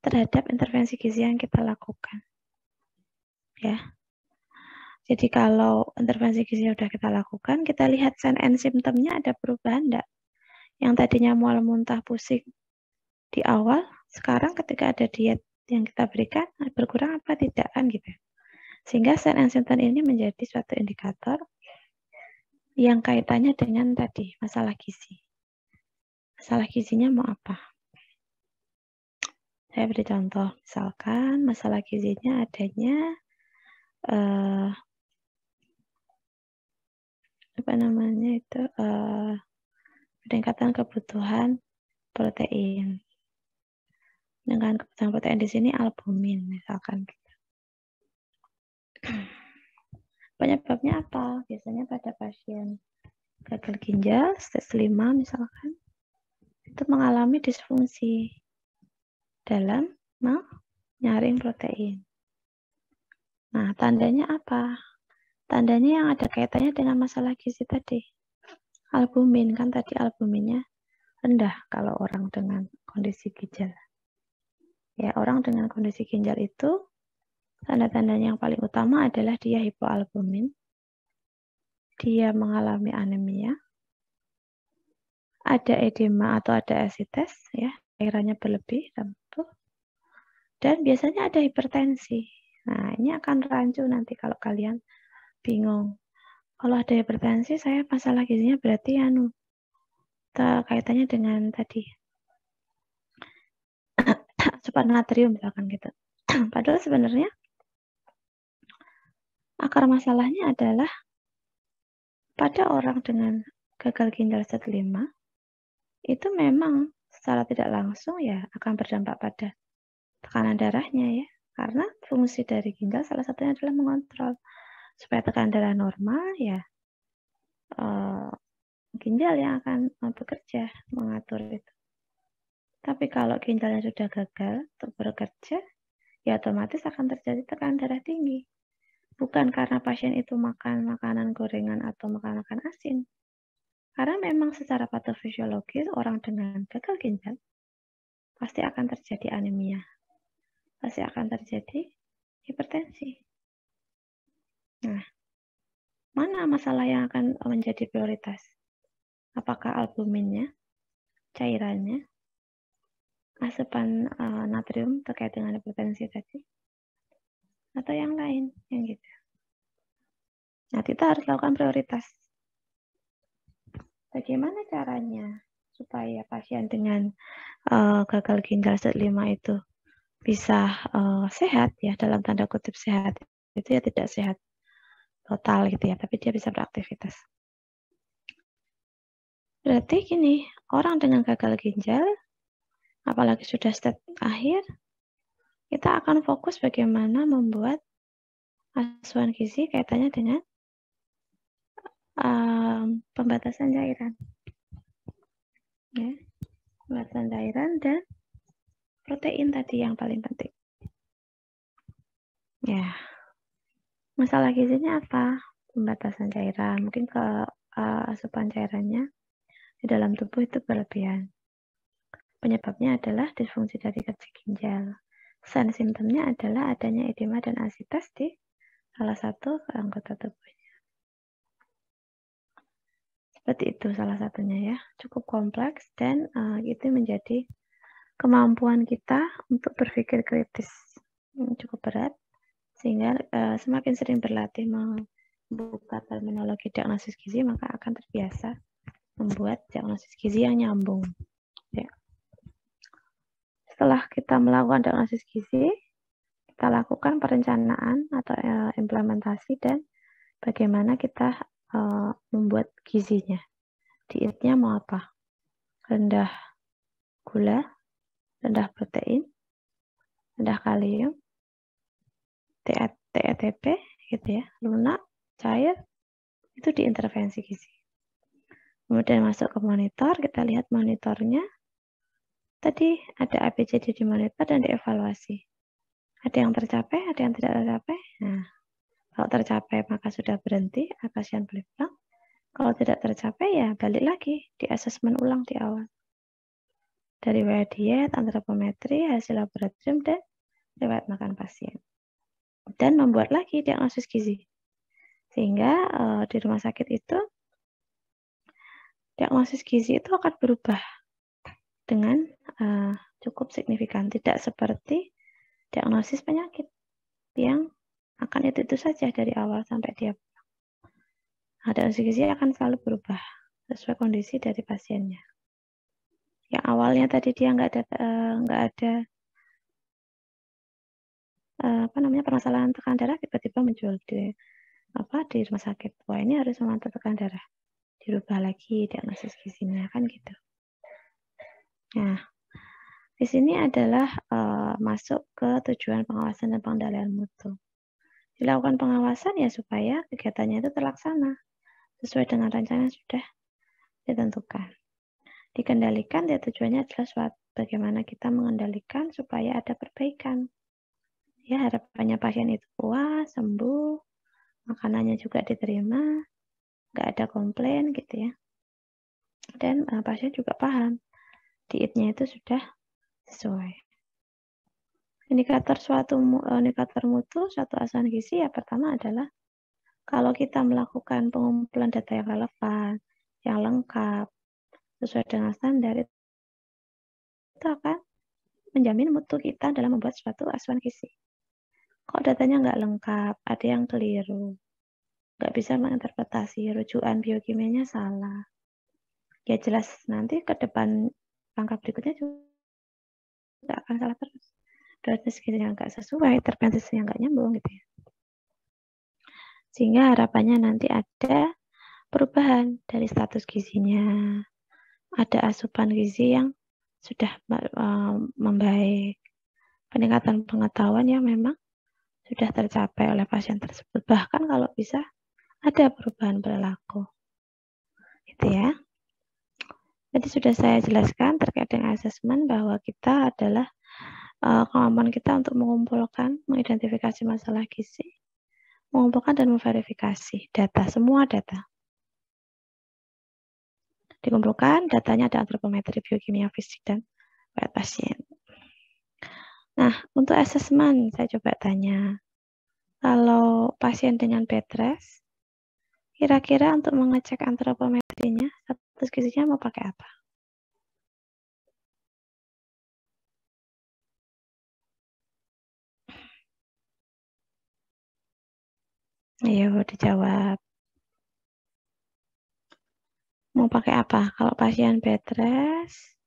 terhadap intervensi gizi yang kita lakukan. Ya. Jadi kalau intervensi gizi sudah kita lakukan, kita lihat sign and symptom-nya ada perubahan enggak? Yang tadinya mual muntah pusing di awal, sekarang ketika ada diet yang kita berikan berkurang apa tidak kan gitu. Sehingga sign and symptom ini menjadi suatu indikator yang kaitannya dengan tadi masalah gizi. Masalah gizinya mau apa? Saya beri contoh, misalkan masalah gizinya adanya peningkatan kebutuhan protein. Dengan kebutuhan protein di sini albumin misalkan. Penyebabnya apa? Biasanya pada pasien gagal ginjal stage 5 misalkan, itu mengalami disfungsi dalam menyaring protein. Nah, tandanya apa? Tandanya yang ada kaitannya dengan masalah gizi tadi. Albumin, kan tadi albuminnya rendah kalau orang dengan kondisi ginjal. Ya, orang dengan kondisi ginjal itu tanda-tandanya yang paling utama adalah dia hipoalbumin, dia mengalami anemia, ada edema atau ada asites, ya, cairannya berlebih, dan biasanya ada hipertensi. Nah, ini akan rancu nanti kalau kalian bingung. Kalau ada hipertensi, saya masalah gizinya berarti kaitannya dengan tadi asupan natrium misalkan gitu. Padahal sebenarnya akar masalahnya adalah pada orang dengan gagal ginjal stage 5 itu memang secara tidak langsung ya akan berdampak pada tekanan darahnya ya. Karena fungsi dari ginjal salah satunya adalah mengontrol supaya tekanan darah normal ya. Ginjal yang akan bekerja mengatur itu. Tapi kalau ginjalnya sudah gagal untuk bekerja, ya otomatis akan terjadi tekanan darah tinggi. Bukan karena pasien itu makan makanan gorengan atau makan asin. Karena memang secara patofisiologis orang dengan gagal ginjal pasti akan terjadi anemia. Pasti akan terjadi hipertensi. Nah, mana masalah yang akan menjadi prioritas? Apakah albuminnya, cairannya, asupan natrium terkait dengan hipertensi tadi, atau yang lain, yang gitu. Nah, kita harus lakukan prioritas. Bagaimana caranya supaya pasien dengan gagal ginjal stage 5 itu bisa sehat ya, dalam tanda kutip sehat itu ya tidak sehat total gitu ya, tapi dia bisa beraktivitas. Berarti gini, orang dengan gagal ginjal apalagi sudah stage akhir, kita akan fokus bagaimana membuat asupan gizi kaitannya dengan pembatasan cairan. Ya, pembatasan cairan dan protein tadi yang paling penting. Ya, masalah gizinya apa? Pembatasan cairan, mungkin ke asupan cairannya di dalam tubuh itu berlebihan. Penyebabnya adalah disfungsi dari kerja ginjal. Sign simptomnya adalah adanya edema dan asites di salah satu anggota tubuhnya. Seperti itu salah satunya ya, cukup kompleks dan itu menjadi kemampuan kita untuk berpikir kritis. Cukup berat, sehingga semakin sering berlatih membuka terminologi diagnosis gizi, maka akan terbiasa membuat diagnosis gizi yang nyambung. Ya. Setelah kita melakukan diagnosis gizi, kita lakukan perencanaan atau implementasi dan bagaimana kita membuat gizinya. Dietnya mau apa? Rendah gula, rendah protein, rendah kalium, TETP gitu ya, lunak, cair, Itu di intervensi gizi. Kemudian masuk ke monitor, kita lihat monitornya. Tadi ada ABCD di monitor dan dievaluasi. Ada yang tercapai, ada yang tidak tercapai. Nah, kalau tercapai maka sudah berhenti, pasien boleh pulang. Kalau tidak tercapai ya balik lagi, di asesmen ulang di awal. Dari riwayat diet, antropometri, hasil laboratorium, dan riwayat makan pasien. Dan membuat lagi diagnosis gizi. Sehingga di rumah sakit itu, diagnosis gizi itu akan berubah dengan cukup signifikan. Tidak seperti diagnosis penyakit yang akan itu saja dari awal sampai dia pulang. Diagnosis gizi akan selalu berubah sesuai kondisi dari pasiennya. Yang awalnya tadi dia nggak ada permasalahan tekanan darah, tiba-tiba muncul di rumah sakit. Wah, ini harus memantau tekanan darah. Dirubah lagi diagnosis gizinya, kan gitu. Nah, di sini adalah masuk ke tujuan pengawasan dan pengendalian mutu. Dilakukan pengawasan ya supaya kegiatannya itu terlaksana sesuai dengan rencana yang sudah ditentukan. Dikendalikan ya tujuannya adalah bagaimana kita mengendalikan supaya ada perbaikan. Ya, harapannya pasien itu puas, sembuh, makanannya juga diterima, nggak ada komplain gitu ya. Dan pasien juga paham dietnya itu sudah sesuai. Indikator mutu suatu asuhan gizi ya pertama adalah kalau kita melakukan pengumpulan data yang relevan, yang lengkap, sesuai dengan standar, itu akan menjamin mutu kita dalam membuat suatu asuhan gizi. Kok datanya nggak lengkap, ada yang keliru, nggak bisa menginterpretasi, rujukan biokimianya salah, ya jelas nanti ke depan langkah berikutnya juga akan salah terus. Dosis gizinya nggak sesuai, intervensinya nggak nyambung gitu ya. Sehingga harapannya nanti ada perubahan dari status gizinya, ada asupan gizi yang sudah membaik, peningkatan pengetahuan yang memang sudah tercapai oleh pasien tersebut. Bahkan kalau bisa ada perubahan perilaku. Gitu ya. Jadi sudah saya jelaskan terkait dengan asesmen bahwa kita adalah kemampuan kita untuk mengumpulkan, mengidentifikasi masalah gizi, mengumpulkan dan memverifikasi data, semua data. Dikumpulkan, datanya ada antropometri, biokimia, fisik, dan riwayat pasien. Nah, untuk asesmen, saya coba tanya, kalau pasien dengan bed rest, kira-kira untuk mengecek antropometrinya, status gizinya mau pakai apa? Ayo dijawab. Mau pakai apa? Kalau pasien bed rest,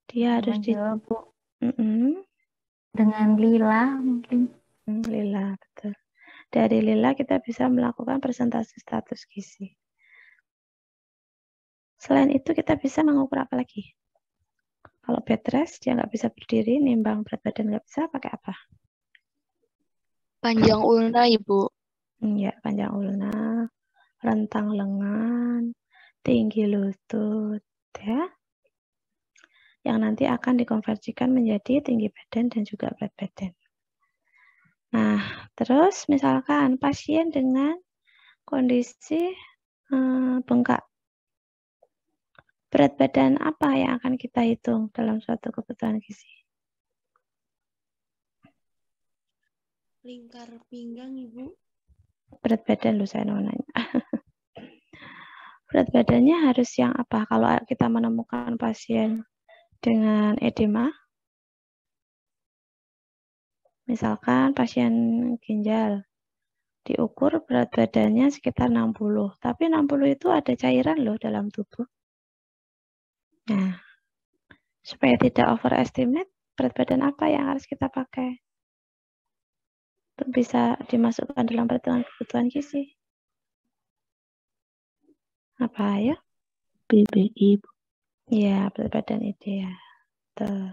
dia harus Menjawab, Bu. Dengan lila mungkin. Lila, betul. Dari lila kita bisa melakukan presentasi status gizi. Selain itu kita bisa mengukur apa lagi? Kalau bed rest dia nggak bisa berdiri, nimbang berat badan nggak bisa, pakai apa? Panjang ulna, Ibu. Ya, panjang ulna, rentang lengan, tinggi lutut, ya. Yang nanti akan dikonversikan menjadi tinggi badan dan juga berat badan. Nah, terus misalkan pasien dengan kondisi bengkak, berat badan apa yang akan kita hitung dalam suatu kebutuhan gizi? Lingkar pinggang, Ibu. Berat badan loh saya mau nanya. Berat badannya harus yang apa? Kalau kita menemukan pasien dengan edema, misalkan pasien ginjal, diukur berat badannya sekitar 60. Tapi 60 itu ada cairan loh dalam tubuh. Nah, supaya tidak overestimate, berat badan apa yang harus kita pakai? Untuk bisa dimasukkan dalam perhitungan kebutuhan gizi. Apa ya? BBI. Ya, berat badan ideal. Tuh.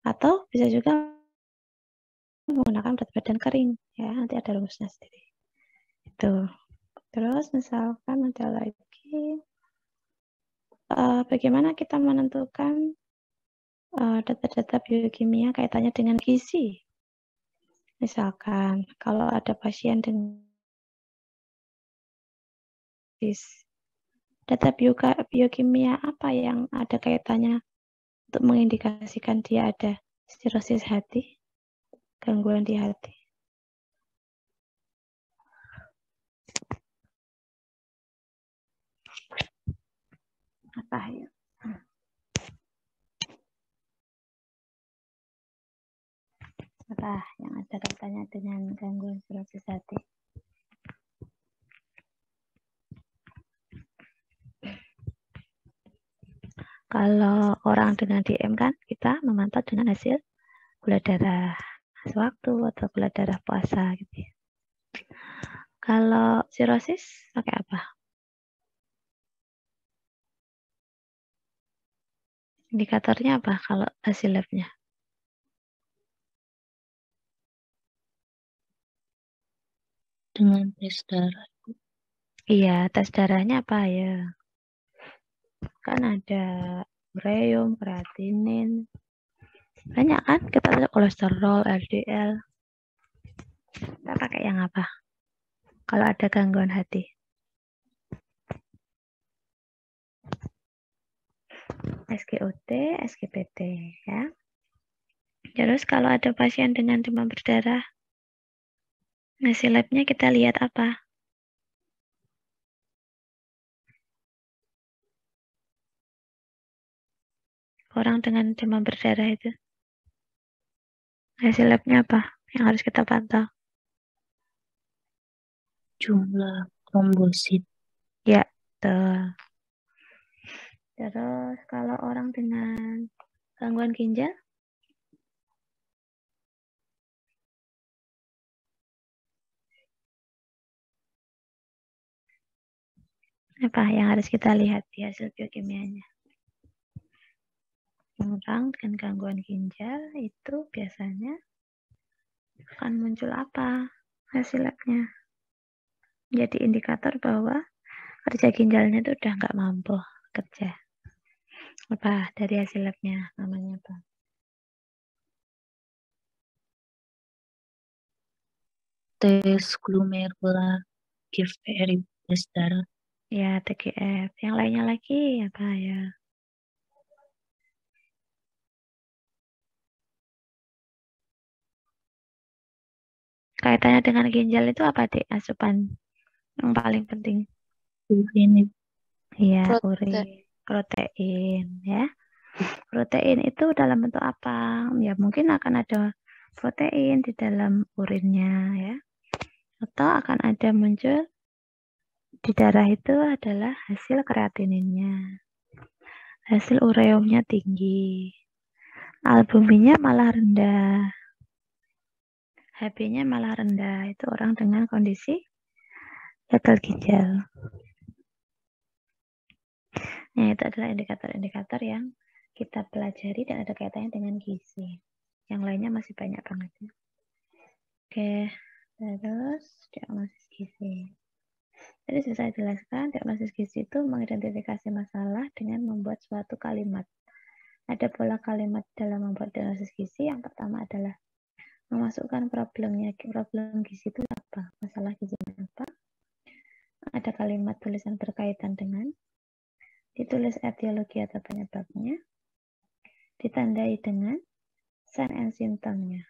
Atau bisa juga menggunakan berat badan kering. Ya, nanti ada rumusnya sendiri. Itu. Terus misalkan ada lagi, bagaimana kita menentukan data-data biokimia kaitannya dengan gizi. Misalkan kalau ada pasien dengan data biokimia apa yang ada kaitannya untuk mengindikasikan dia ada sirosis hati, gangguan di hati. Apa ya? Apa yang ada kaitannya dengan gangguan sirosis hati? Kalau orang dengan DM kan kita memantau dengan hasil gula darah sewaktu atau gula darah puasa gitu ya. Kalau sirosis pakai apa? Indikatornya apa kalau hasil labnya? Dengan tes darah. Iya, tes darahnya apa ya? Kan ada ureum, kreatinin. Banyak kan? Kita lihat kolesterol, LDL. Kita pakai yang apa? Kalau ada gangguan hati. SGOT, SGPT ya. Terus kalau ada pasien dengan demam berdarah, hasil labnya kita lihat apa? Orang dengan demam berdarah itu. Hasil labnya apa yang harus kita pantau? Jumlah trombosit. Ya, betul. Terus kalau orang dengan gangguan ginjal, apa yang harus kita lihat di hasil biokimianya? Orang dengan gangguan ginjal itu biasanya akan muncul apa hasil labnya? Jadi indikator bahwa kerja ginjalnya itu udah nggak mampu kerja. Apa dari hasil labnya namanya apa? Tes glomerular GFR, tes darah. Ya, TGF. Yang lainnya lagi apa ya? Kaitannya dengan ginjal itu apa, Dek? Asupan yang paling penting. Urin. Iya, urin, protein, ya. Protein itu dalam bentuk apa? Ya, mungkin akan ada protein di dalam urinnya, ya. Atau akan ada muncul di darah itu adalah hasil kreatininnya. Hasil ureumnya tinggi. Albuminnya malah rendah. HB-nya malah rendah. Itu orang dengan kondisi gagal ginjal. Nah, itu adalah indikator-indikator yang kita pelajari dan ada kaitannya dengan gizi. Yang lainnya masih banyak banget. Ya. Oke, terus diagnosis gizi. Jadi sudah saya jelaskan, diagnosis gizi itu mengidentifikasi masalah dengan membuat suatu kalimat. Ada pola kalimat dalam membuat diagnosis gizi. Yang pertama adalah memasukkan problemnya. Problem gizi itu apa? Masalah gizi apa? Ada kalimat tulisan berkaitan dengan, ditulis etiologi atau penyebabnya, ditandai dengan sign and symptomnya.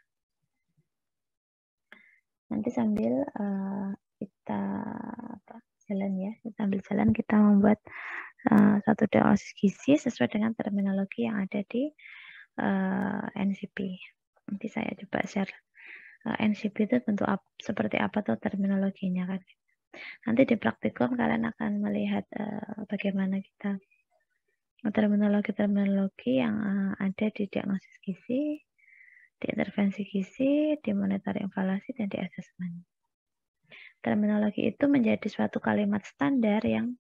Nanti sambil kita jalan ya, sambil jalan kita membuat satu diagnosis gizi sesuai dengan terminologi yang ada di NCP. Nanti saya coba share NCP itu bentuk seperti apa tuh terminologinya kan. Nanti di praktikum kalian akan melihat bagaimana kita terminologi-terminologi yang ada di diagnosis gizi, di intervensi gizi, di monitoring evaluasi, dan di asesmen. Terminologi itu menjadi suatu kalimat standar yang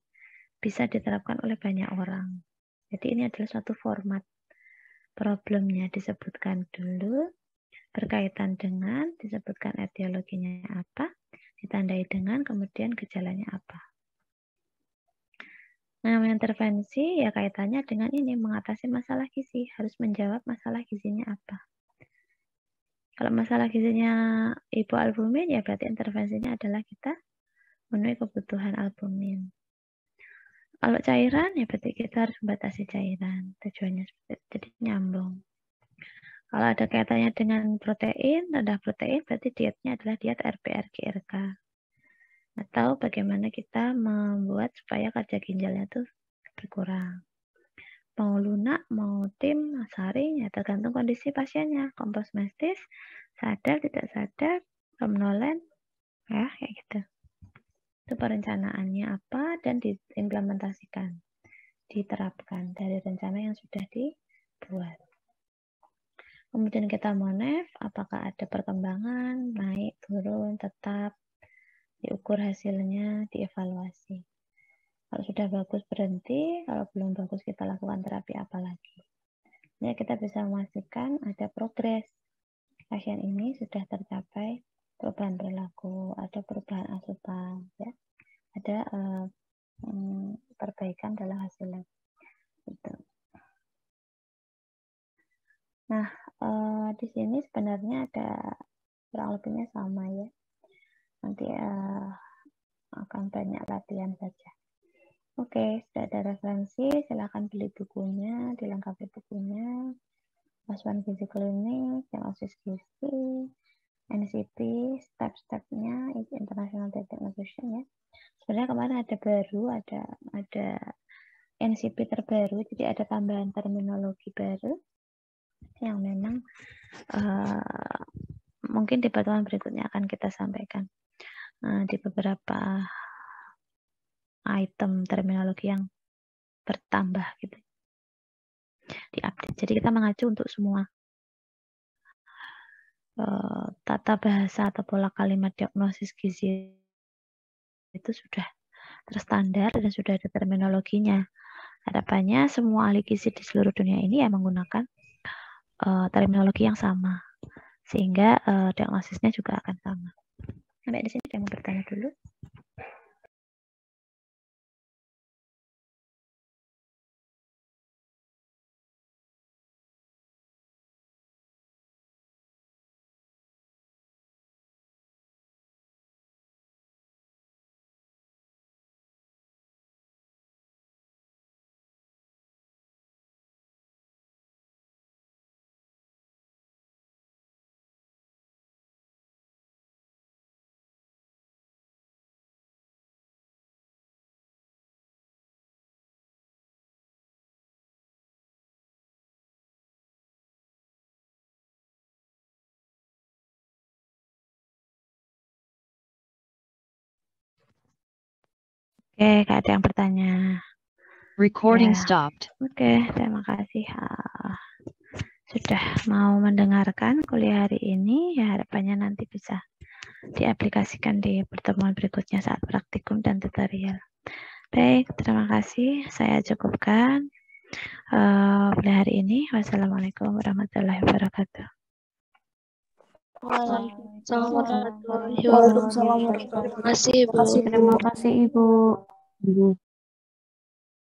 bisa diterapkan oleh banyak orang. Jadi ini adalah suatu format. Problemnya disebutkan dulu, berkaitan dengan, disebutkan etiologinya apa, Ditandai dengan kemudian gejalanya apa. Nah, intervensi ya kaitannya dengan ini, mengatasi masalah gizi, harus menjawab masalah gizinya apa. Kalau masalah gizinya hipoalbumin, ya berarti intervensinya adalah kita memenuhi kebutuhan albumin. Kalau cairan, ya berarti kita harus membatasi cairan. Tujuannya seperti itu, jadi nyambung. Kalau ada kaitannya dengan protein, rendah protein, berarti dietnya adalah diet RPR-GRK. Atau bagaimana kita membuat supaya kerja ginjalnya itu berkurang. Mau lunak, mau tim, sari, ya tergantung kondisi pasiennya. Kompos mestis, sadar, tidak sadar, somnolen, ya kayak gitu. Itu perencanaannya apa dan diimplementasikan, diterapkan dari rencana yang sudah dibuat. Kemudian kita monef, apakah ada perkembangan, naik, turun, tetap, diukur hasilnya, dievaluasi. Kalau sudah bagus berhenti, kalau belum bagus kita lakukan terapi apa lagi. Ya, kita bisa memastikan ada progres. Pasien ini sudah tercapai perubahan perilaku, ada perubahan asupan, ya. Ada perbaikan dalam hasilnya. Gitu. Nah, di sini sebenarnya ada kurang lebihnya sama ya. Nanti akan banyak latihan saja. Oke, sudah ada referensi, silakan beli bukunya, dilengkapi bukunya. Asuhan gizi klinik, diagnosis gizi, NCP, step-stepnya, itu International Dietary Nutrition ya. Sebenarnya kemarin ada baru, ada NCP terbaru, jadi ada tambahan terminologi baru yang memang mungkin di pertemuan berikutnya akan kita sampaikan di beberapa item terminologi yang bertambah gitu, diupdate. Jadi kita mengacu untuk semua tata bahasa atau pola kalimat diagnosis gizi itu sudah terstandar dan sudah ada terminologinya. Harapannya semua ahli gizi di seluruh dunia ini ya menggunakan terminologi yang sama, sehingga diagnosisnya juga akan sama. Sampai di sini saya mau bertanya dulu. Oke, gak ada yang bertanya. Recording Ya. stopped. Oke, terima kasih sudah mau mendengarkan kuliah hari ini. Ya, harapannya nanti bisa diaplikasikan di pertemuan berikutnya saat praktikum dan tutorial. Baik, terima kasih. Saya cukupkan kuliah hari ini. Wassalamualaikum warahmatullahi wabarakatuh. Waalaikumsalam warahmatullahi Waalaikumsalam wabarakatuh. warahmatullahi Terima kasih, Ibu. wabarakatuh. Terima kasih, Ibu.